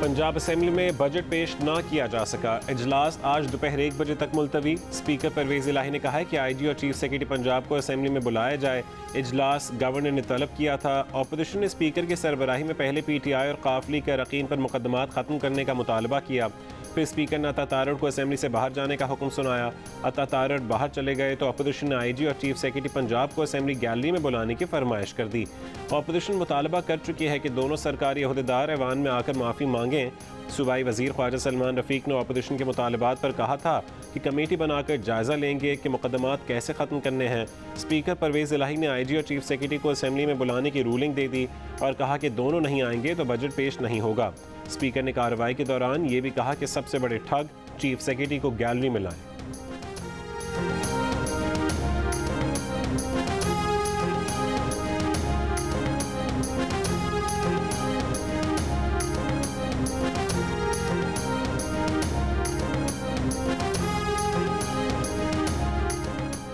Punjab assembly में budget पेश न किया जा सका। इजलास आज दोपहर 1 बजे तक मुलतवी। स्पीकर परवेज इलाही ने कहा है कि IG और चीफ सेक्रेटरी पंजाब को असेंबली में बुलाया जाए। इजलास गवर्नर ने तलब किया था। अपोजिशन ने स्पीकर की सरबराही में पहले PTI और काफली के अरकान पर मुकदमात खत्म करने का मुतालबा किया। फिर स्पीकर ने अता तारड़ को असेंबली से बाहर जाने का हुक्म सुनाया। अता तारड़ बाहर चले गए तो अपोजिशन ने IG और चीफ सेक्रेटरी पंजाब को असेंबली गैलरी में बुलाने की फरमाइश कर दी। अपोजिशन मुतालबा कर चुकी है कि दोनों सरकारी अहदेदार ऐवान में आकर माफ़ी मांगें। सूबाई वज़ीर ख्वाजा सलमान रफ़ीक ने अपोजिशन के मुतालबात पर कहा था कि कमेटी बनाकर जायज़ा लेंगे कि मुकदमात कैसे ख़त्म करने हैं। स्पीकर परवेज़ इलाही ने IG और चीफ सेक्रेटरी को असेंबली में बुलाने की रूलिंग दे दी और कहा कि दोनों नहीं आएंगे तो बजट पेश नहीं होगा। स्पीकर ने कार्रवाई के दौरान ये भी कहा कि सबसे बड़े ठग चीफ सेक्रेटरी को गैलरी में लाएं।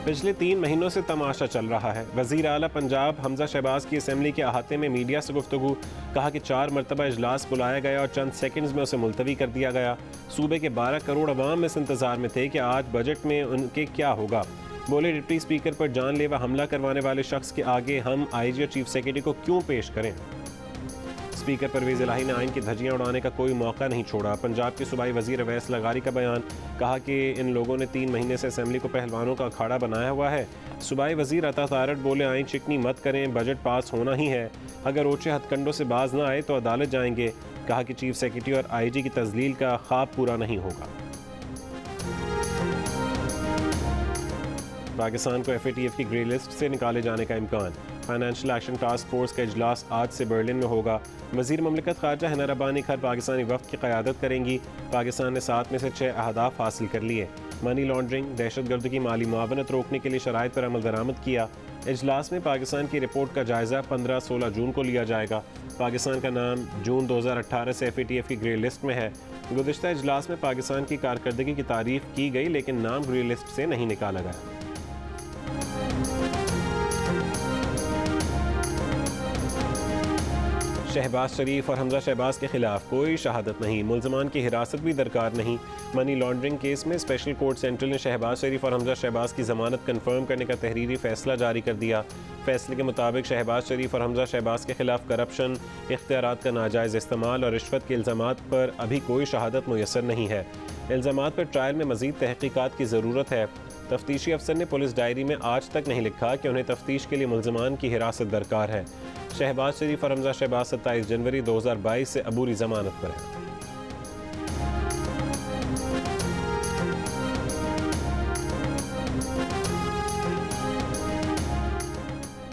पिछले 3 महीनों से तमाशा चल रहा है। वज़ीर आला पंजाब हमजा शहबाज की असेंबली के अहाते में मीडिया से गुफ्तगू। कहा कि 4 मरतबा इजलास बुलाया गया और चंद सेकंड्स में उसे मुलतवी कर दिया गया। सूबे के 12 करोड़ अवाम इस इंतज़ार में थे कि आज बजट में उनके क्या होगा। बोले, डिप्टी स्पीकर पर जानलेवा हमला करवाने वाले शख्स के आगे हम IG और चीफ सेक्रेटरी को क्यों पेश करें। स्पीकर परवेज़ इलाही ने आइन की धज्जियां उड़ाने का कोई मौका नहीं छोड़ा। पंजाब के सूबाई वज़ीर अवैस लगारी का बयान। कहा कि इन लोगों ने 3 महीने से असेंबली को पहलवानों का अखाड़ा बनाया हुआ है। सूबाई वज़ीर अता तारड़ बोले, आइन चिकनी मत करें, बजट पास होना ही है। अगर ओछे हथकंडों से बाज ना आए तो अदालत जाएंगे। कहा कि चीफ सेक्रेटरी और IG की तजलील का ख्वाब पूरा नहीं होगा। पाकिस्तान को FATF की ग्रे लिस्ट से निकाले जाने का इम्कान। फाइनेंशियल एक्शन टास्क फोर्स का इजलास आज से बर्लिन में होगा। वज़ीर ममलिकत ख़ारजा हिना रब्बानी खैर पाकिस्तानी वफ़द की क़यादत करेंगी। पाकिस्तान ने 7 में से 6 अहदाफ हासिल कर लिए। मनी लॉन्ड्रिंग, दहशतगर्द की माली मुआवनत रोकने के लिए शराइत पर अमल दरामद किया। इजलास में पाकिस्तान की रिपोर्ट का जायज़ा 15-16 जून को लिया जाएगा। पाकिस्तान का नाम जून 2018 से FATF की ग्रे लिस्ट में है। गुज़िश्ता इजलास में पाकिस्तान की कारकर्दगी की तारीफ़ की गई, लेकिन नाम ग्रे लिस्ट से नहीं निकाला गया। शहबाज शरीफ और हमजा शहबाज के खिलाफ कोई शहादत नहीं, मुल्ज़मान की हिरासत भी दरकार नहीं। मनी लॉन्ड्रिंग केस में स्पेशल कोर्ट सेंट्रल ने शहबाज शरीफ और हमजा शहबाज की ज़मानत कन्फर्म करने का तहरीरी फैसला जारी कर दिया। फैसले के मुताबिक शहबाज शरीफ और हमजा शहबाज के खिलाफ करप्शन, इख्तियारात का नाजायज़ इस्तेमाल और रिश्वत के इल्ज़ामात पर अभी कोई शहादत मुयस्सर नहीं है। इल्ज़ामात पर ट्रायल में मज़ीद तहक़ीक़ात की ज़रूरत है। तफ्तीशी अफसर ने पुलिस डायरी में आज तक नहीं लिखा कि उन्हें तफ्तीश के लिए मुल्ज़मान की हिरासत दरकार है। शहबाज शरीफ और हमजा शहबाज 27 जनवरी 2022 से अबूरी ज़मानत पर है।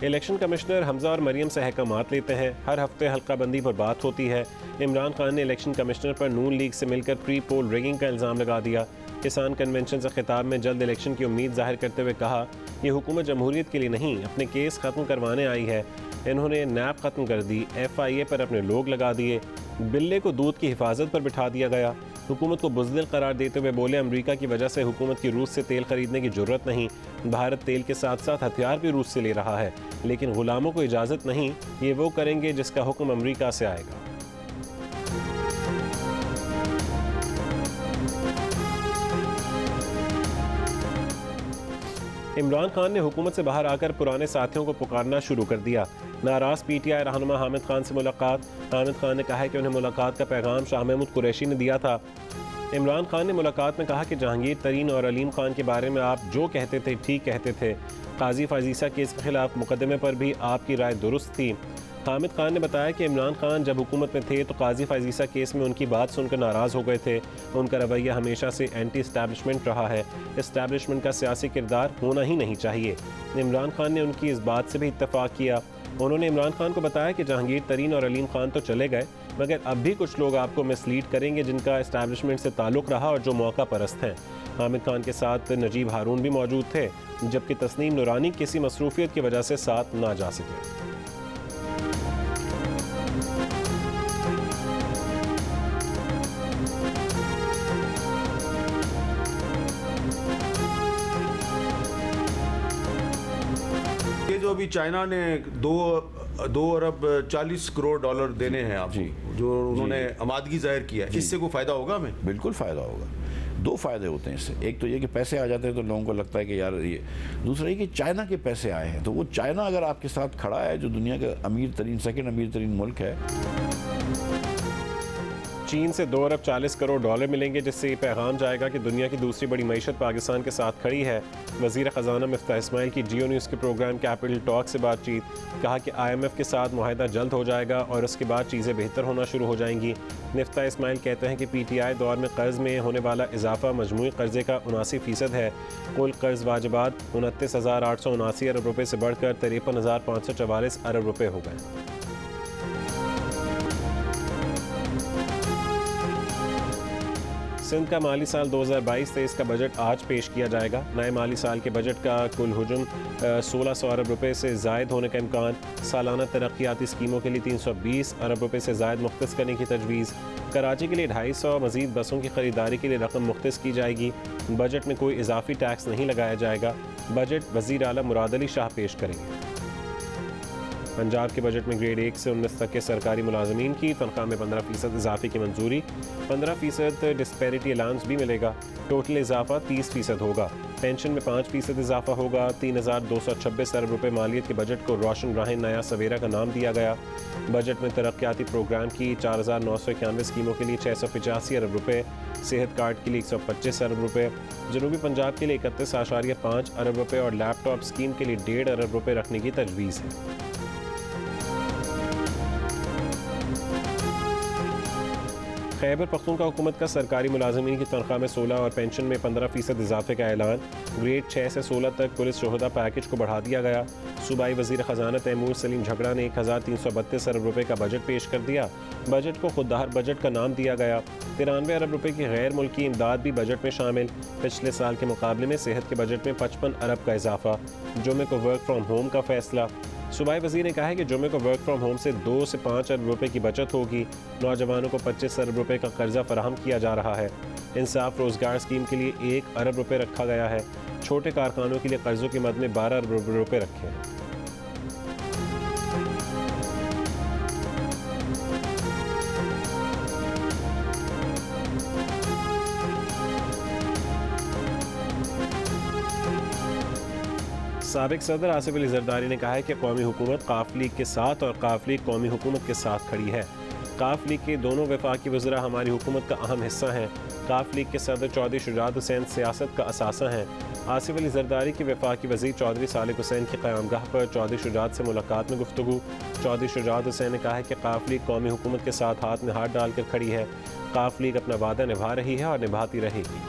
इलेक्शन कमिश्नर हमजा और मरियम से अहकामात लेते हैं। हर हफ्ते हल्का बंदी पर बात होती है। इमरान खान ने इलेक्शन कमिश्नर पर नून लीग से मिलकर प्री पोल रिगिंग का इल्ज़ाम लगा दिया। किसान कन्वेंशन से खिताब में जल्द इलेक्शन की उम्मीद जाहिर करते हुए कहा, ये हुकूमत जमहूरियत के लिए नहीं, अपने केस ख़त्म करवाने आई है। इन्होंने नैब ख़त्म कर दी, FIA पर अपने लोग लगा दिए, बिल्ले को दूध की हिफाजत पर बिठा दिया गया। हुकूमत को बुज़दिल करार देते हुए बोले, अमरीका की वजह से हुकूमत की रूस से तेल खरीदने की ज़रूरत नहीं। भारत तेल के साथ साथ हथियार भी रूस से ले रहा है, लेकिन ग़ुलामों को इजाज़त नहीं। ये वो करेंगे जिसका हुक्म अमरीका से आएगा। इमरान खान ने हुकूमत से बाहर आकर पुराने साथियों को पुकारना शुरू कर दिया। नाराज़ PTI रहनुमा हामिद खान से मुलाकात। हामिद खान ने कहा है कि उन्हें मुलाकात का पैगाम शाह महमूद कुरैशी ने दिया था। इमरान खान ने मुलाकात में कहा कि जहांगीर तरीन और अलीम खान के बारे में आप जो कहते थे ठीक कहते थे। काजी फाजीसा केस के खिलाफ मुकदमे पर भी आपकी राय दुरुस्त थी। हामिद खान ने बताया कि इमरान खान जब हुकूमत में थे तो काजी फाजीसा केस में उनकी बात सुनकर नाराज़ हो गए थे। उनका रवैया हमेशा से एंटी इस्टेब्लिशमेंट रहा है। इस्टेब्लिशमेंट का सियासी किरदार होना ही नहीं चाहिए। इमरान खान ने उनकी इस बात से भी इत्तफाक किया। उन्होंने इमरान खान को बताया कि जहांगीर तरीन और अलीम खान तो चले गए, मगर अब भी कुछ लोग आपको मिसलीड करेंगे जिनका इस्टेब्लिशमेंट से ताल्लुक़ रहा और जो मौका परस्त हैं। हामिद खान के साथ नजीब हारून भी मौजूद थे, जबकि तस्नीम नूरानी किसी मसरूफियत की वजह से साथ ना जा सके। ये जो अभी चाइना ने 2 अरब 40 करोड़ डॉलर देने हैं आपको, जो उन्होंने आमादगी जाहिर किया है, इससे कोई फ़ायदा होगा हमें? बिल्कुल फ़ायदा होगा। 2 फ़ायदे होते हैं इससे। एक तो ये कि पैसे आ जाते हैं तो लोगों को लगता है कि यार ये, दूसरा ये कि चाइना के पैसे आए हैं, तो वो चाइना अगर आपके साथ खड़ा है, जो दुनिया का अमीर तरीन, सेकेंड अमीर तरीन मुल्क है। चीन से 2 अरब 40 करोड़ डॉलर मिलेंगे, जिससे ये पैगाम जाएगा कि दुनिया की दूसरी बड़ी मईशत पाकिस्तान के साथ खड़ी है। वज़ीर ख़जाना मिफ्ताह इस्माइल की जियो न्यूज़ के प्रोग्राम कैपिटल टॉक से बातचीत, कहा कि IMF के साथ मुआहदा जल्द हो जाएगा और उसके बाद चीज़ें बेहतर होना शुरू हो जाएंगी। मिफ्ताह इस्माइल कहते हैं कि PTI दौर में कर्ज़ में होने वाला इजाफा मजमूई कर्ज़े का 79% है। कुल कर्ज़ वाजिबात 29,879 अरब रुपये से बढ़कर 53,544 अरब रुपये हो गए। सिंध का माली साल 2022-23 का बजट आज पेश किया जाएगा। नए माली साल के बजट का कुल हुजूम 1600 अरब रुपये से ज़ायद होने का इम्कान। सालाना तरक्याती स्कीमों के लिए 320 अरब रुपये से ज़ायद मुख्तस करने की तजवीज़। कराची के लिए 250 मज़ीद बसों की खरीदारी के लिए रकम मुख्तस की जाएगी। बजट में कोई इजाफी टैक्स नहीं लगाया जाएगा। बजट वज़ीर आला मुराद अली शाह पेश करेंगे। पंजाब के बजट में ग्रेड 1 से 19 तक के सरकारी मुलाजमीन की तनख्वाह में 15% इजाफे की मंजूरी। 15% डिस्पैरिटी अलाउंस भी मिलेगा। टोटल इजाफा 30% होगा। पेंशन में 5% इजाफा होगा। 3,226 अरब रुपये मालियत के बजट को रोशन राह नया सवेरा का नाम दिया गया। बजट में तरक्याती प्रोग्राम की 4,991 स्कीमों के लिए 685 अरब रुपये, सेहत कार्ड के लिए 125 अरब रुपये, जनूबी पंजाब के लिए 31.5 अरब रुपये और लैपटॉप स्कीम के लिए 1.5 अरब रुपये रखने की तजवीज़ है। खैबर पख्तूनख्वा हुकूमत का सरकारी मुलाजमीन की तनख्वाह में 16 और पेंशन में 15% इजाफे का ऐलान। ग्रेड 6 से 16 तक पुलिस शोहदा पैकेज को बढ़ा दिया गया। सूबाई वज़ीर ख़जाना तैमूर सलीम झगड़ा ने 1332 अरब रुपये का बजट पेश कर दिया। बजट को खुददार बजट का नाम दिया गया। 93 अरब रुपये की गैर मुल्की इमदाद भी बजट में शामिल। पिछले साल के मुकाबले में सेहत के बजट में 55 अरब का इजाफा। जुमे को वर्क फ्राम होम का फैसला। सूबाई वज़ीर ने कहा है कि जुमे को वर्क फ्राम होम से 2 से 5 अरब रुपये की बचत होगी। नौजवानों को 25 अरब रुपये का कर्जा फराहम किया जा रहा है। इंसाफ रोज़गार स्कीम के लिए 1 अरब रुपये रखा गया है। छोटे कारखानों के लिए कर्जों की मद में 12 अरब रुपये रखे हैं। साबिक सदर आसिफ अली जरदारी ने कहा है कि कौमी हुकूमत काफ लीग के साथ और काफ लीग कौमी हुकूमत के साथ खड़ी है। काफ लीग के दोनों वफाकी वज़रा हमारी हुकूमत का अहम हिस्सा हैं। काफ लीग के सदर चौधरी शुजात हुसैन सियासत का असासा हैं। आसिफ अली जरदारी के वफाकी वज़ीर चौधरी सालिक हुसैन की क़यामगाह पर चौधरी शुजात से मुलाकात में गुफ्तगू। चौधरी शुजात हुसैन ने कहा है कि काफ लीग कौमी हुकूमत के साथ हाथ में हाथ डालकर खड़ी है। काफ लीग अपना वादा निभा रही है और निभाती रहेगी।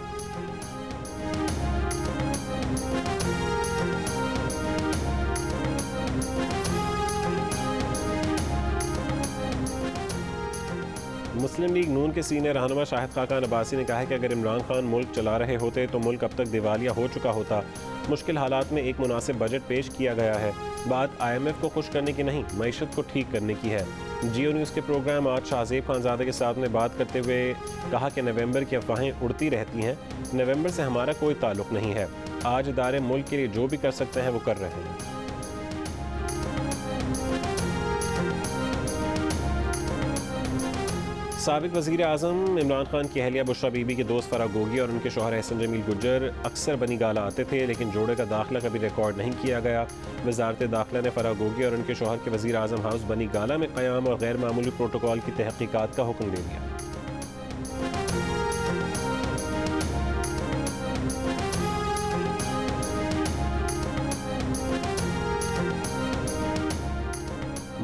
मुस्लिम लीग नून के सीनियर रहनुमा शाहिद खाकान अब्बासी ने कहा है कि अगर इमरान खान मुल्क चला रहे होते तो मुल्क अब तक दिवालिया हो चुका होता। मुश्किल हालात में एक मुनासिब बजट पेश किया गया है। बात IMF को खुश करने की नहीं, मईशत को ठीक करने की है। जियो न्यूज़ के प्रोग्राम आज शाहजेब खानजादे के साथ में बात करते हुए कहा कि नवंबर की अफवाहें उड़ती रहती हैं। नवंबर से हमारा कोई ताल्लुक नहीं है। आज इदारे मुल्क के लिए जो भी कर सकते हैं वो कर रहे हैं। साबिक वज़ीर आज़म इमरान खान की अहलिया बुशरा बीबी के दोस्त फराह गोगी और उनके शौहर एहसन जमील गुज्जर अक्सर बनी गाला आते थे, लेकिन जोड़े का दाखिला कभी रिकॉर्ड नहीं किया गया। वजारत दाखिला ने फराह गोगी और उनके शौहर के वज़ीर आज़म हाउस बनी गाला में क़याम और गैर मामूली प्रोटोकॉल की तहक़ीक़ात का हुक्म दे दिया।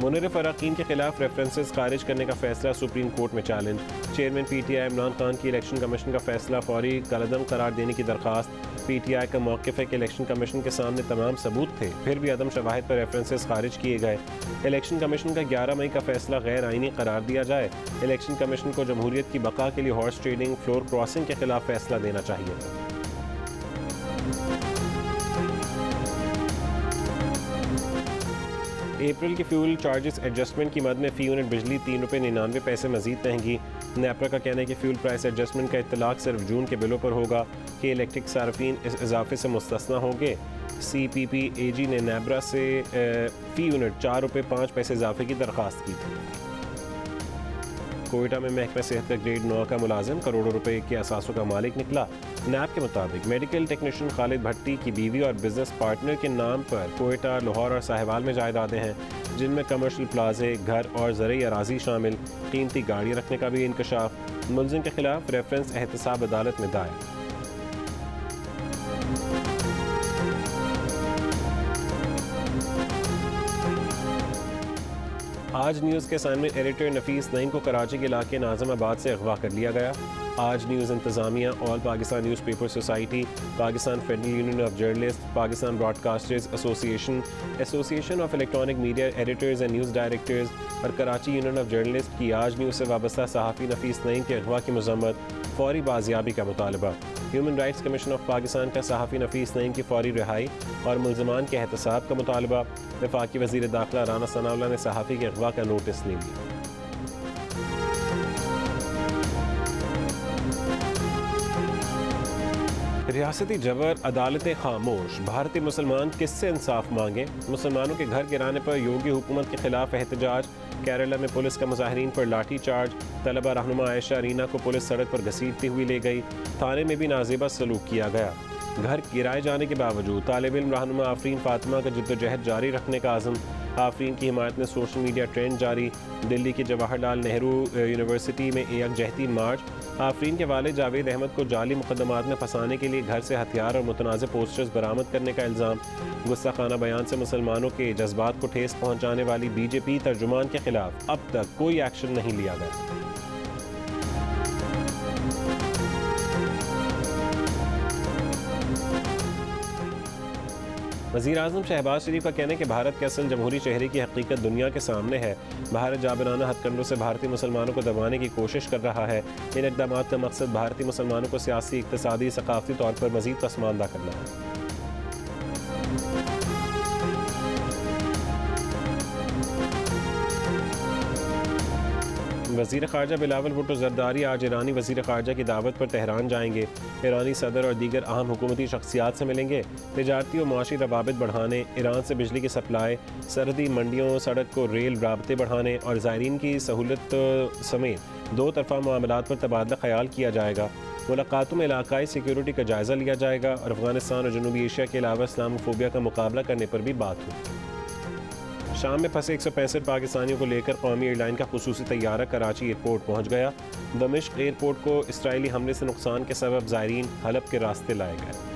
मुनर्रिफ अरकान के खिलाफ रेफरेंसेस खारिज करने का फैसला सुप्रीम कोर्ट में challenge. Chairman PTI Imran Khan की इलेक्शन कमीशन का फैसला फौरी कलअदम करार देने की दरख्वास्त। PTI का मौक़िफ़ है कि इलेक्शन कमीशन के सामने तमाम सबूत थे, फिर भी अदम शवाहिद पर रेफरेंसेस खारिज किए गए। इलेक्शन कमीशन का 11 मई का फैसला गैर आइनी करार दिया जाए। इलेक्शन कमीशन को जमहूरियत की बका के लिए हॉर्स ट्रेडिंग, फ्लोर क्रॉसिंग के खिलाफ फैसला देना चाहिए था। अप्रैल के फ्यूल चार्जेस एडजस्टमेंट की मद में फ़ी यूनिट बिजली ₹3.99 मज़ीद महंगी। नेपरा का कहना है कि फ्यूल प्राइस एडजस्टमेंट का इत्तलाक सिर्फ जून के बिलों पर होगा कि इलेक्ट्रिक सार्फिन इस इजाफे से मुस्तस्ना होंगे। CPPAG ने नेपरा से फ़ी यूनिट ₹4.05 इजाफे की दरख्वास्त की थी। कोयटा में महकमा सेहत का ग्रेड 9 का मुलाजिम करोड़ों रुपए के असासों का मालिक निकला। नैब के मुताबिक मेडिकल टेक्नीशियन खालिद भट्टी की बीवी और बिजनेस पार्टनर के नाम पर कोयटा, लाहौर और साहिवाल में जायदादें हैं, जिनमें कमर्शियल प्लाजे, घर और ज़रई अराजी शामिल। कीमती गाड़ियाँ रखने का भी इंकशाफ। मुलजिम के खिलाफ रेफरेंस एहतसाब अदालत में दायर। आज न्यूज़ के सामने एडिटर नफीस नईम को कराची के इलाके नाज़िमाबाद से अगवा कर लिया गया। आज न्यूज़ इंतज़ामिया, all Pakistan newspaper society, Pakistan federal union of journalist, Pakistan broadcasters association, association of electronic media editors and news directors और कराची यूनियन ऑफ जर्नलिस्ट की आज न्यूज़ से वाबस्ता सहाफ़ी नफीस नईम के अगवा की मज़म्मत, फौरी बाजियाबी का मुतालबा। Human rights commission of Pakistan का सहाफ़ी नफीस नईम की फौरी रिहाई और मुल्ज़मान के एहतसाब का मुतालबा। वफाकी वज़ीर दाखिला राना सनाउल्लाह ने सहाफ़ी के अगवा का नोटिस ले लिया। रियासती जबर, अदालतें खामोश, भारतीय मुसलमान किससे इंसाफ मांगे। मुसलमानों के घर गिराने पर योगी हुकूमत के खिलाफ एहतजाज। केरला में पुलिस का मुजाहिरीन पर लाठी चार्ज। तलबा रहनुमा आयशा रीना को पुलिस सड़क पर घसीटती हुई ले गई। थाने में भी नाजेबा सलूक किया गया। घर गिराए जाने के बावजूद तालिब इल्म रहनुमा आफरीन फातिमा का जद्दोजहद जारी रखने का आज़म। आफरीन की हिमायत में सोशल मीडिया ट्रेंड जारी। दिल्ली की जवाहरलाल नेहरू यूनिवर्सिटी में यकजहती मार्च। आफरीन के वालिद जावेद अहमद को जाली मुकदमात में फंसाने के लिए घर से हथियार और मुतनाज़ पोस्टर्स बरामद करने का इल्ज़ाम। गुस्साखाना बयान से मुसलमानों के जज्बात को ठेस पहुँचाने वाली BJP तर्जुमान के खिलाफ अब तक कोई एक्शन नहीं लिया गया। वज़ीर-ए-आज़म शहबाज शरीफ का कहना है कि भारत के असल जमहूरी चेहरे की हकीकत दुनिया के सामने है। भारत जाबिराना हथकंडों से भारतीय मुसलमानों को दबाने की कोशिश कर रहा है। इन इक़दामात का मकसद भारतीय मुसलमानों को सियासी, इक़्तिसादी, सक़ाफ़ती तौर पर मज़ीद पसमानदा करना है। वज़ीर ख़ारजा बिलावल भुट्टो ज़रदारी आज ईरानी वज़ीर ख़ारजा की दावत पर तेहरान जाएंगे। ईरानी सदर और दीगर अहम हुकूमती शख्सियात से मिलेंगे। तिजारती और माशी रवाबित बढ़ाने, ईरान से बिजली की सप्लाई, सरहदी मंडियों, सड़क को रेल राबते बढ़ाने और ज़ायरीन की सहूलत समेत दो तरफ़ा मामलात पर तबादला ख़याल किया जाएगा। मुलाकातों में इलाकाई सिक्योरिटी का जायज़ा लिया जाएगा और अफ़गानिस्तान और जनूबी एशिया के अलावा इस्लामोफोबिया का मुकाबला करने पर भी बात होगी। शाम में फंसे 165 पाकिस्तानियों को लेकर कौमी एयरलाइन का खुसूसी तैयारा कराची एयरपोर्ट पहुंच गया। दमिश्क एयरपोर्ट को इसराइली हमले से नुकसान के सबब ज़ायरीन हलब के रास्ते लाए गए।